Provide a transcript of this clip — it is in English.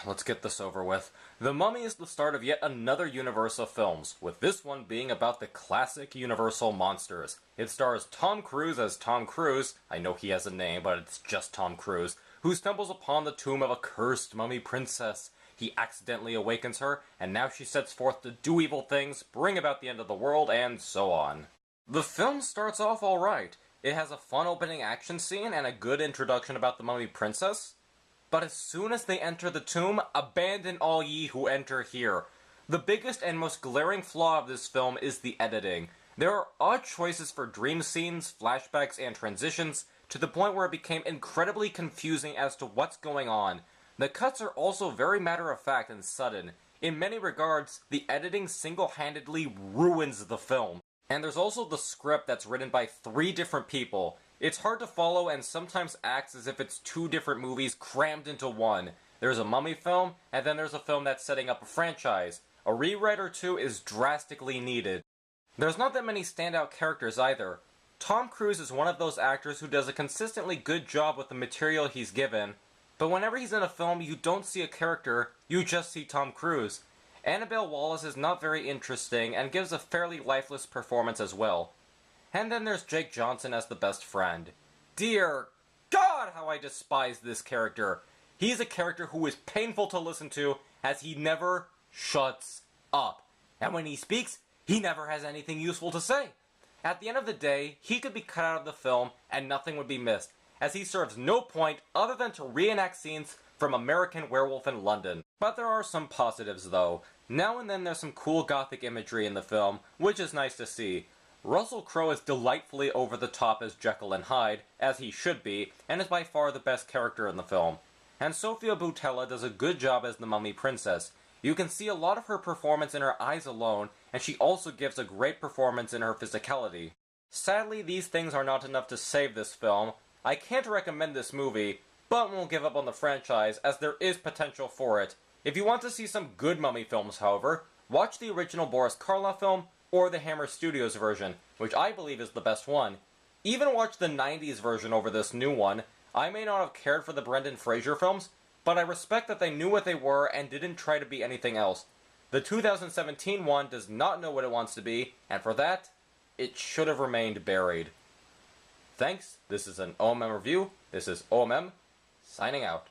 let's get this over with. The Mummy is the start of yet another universe of films, with this one being about the classic Universal monsters. It stars Tom Cruise as Tom Cruise, I know he has a name, but it's just Tom Cruise, who stumbles upon the tomb of a cursed mummy princess. He accidentally awakens her, and now she sets forth to do evil things, bring about the end of the world, and so on. The film starts off alright. It has a fun opening action scene and a good introduction about the mummy princess. But as soon as they enter the tomb, abandon all ye who enter here. The biggest and most glaring flaw of this film is the editing. There are odd choices for dream scenes, flashbacks, and transitions, to the point where it became incredibly confusing as to what's going on. The cuts are also very matter-of-fact and sudden. In many regards, the editing single-handedly ruins the film. And there's also the script that's written by 3 different people. It's hard to follow and sometimes acts as if it's 2 different movies crammed into one. There's a Mummy film, and then there's a film that's setting up a franchise. A rewrite or 2 is drastically needed. There's not that many standout characters either. Tom Cruise is one of those actors who does a consistently good job with the material he's given, but whenever he's in a film you don't see a character, you just see Tom Cruise. Annabelle Wallis is not very interesting and gives a fairly lifeless performance as well. And then there's Jake Johnson as the best friend. Dear God, how I despise this character. He's a character who is painful to listen to as he never shuts up. And when he speaks, he never has anything useful to say. At the end of the day, he could be cut out of the film and nothing would be missed, as he serves no point other than to reenact scenes from American Werewolf in London. But there are some positives though. Now and then there's some cool gothic imagery in the film, which is nice to see. Russell Crowe is delightfully over the top as Jekyll and Hyde, as he should be, and is by far the best character in the film. And Sofia Boutella does a good job as the Mummy Princess. You can see a lot of her performance in her eyes alone, and she also gives a great performance in her physicality. Sadly, these things are not enough to save this film. I can't recommend this movie, but won't give up on the franchise, as there is potential for it. If you want to see some good Mummy films, however, watch the original Boris Karloff film, or the Hammer Studios version, which I believe is the best one. Even watch the 90s version over this new one. I may not have cared for the Brendan Fraser films, but I respect that they knew what they were and didn't try to be anything else. The 2017 one does not know what it wants to be, and for that, it should have remained buried. Thanks, this is an O.M.M review. This is O.M.M, signing out.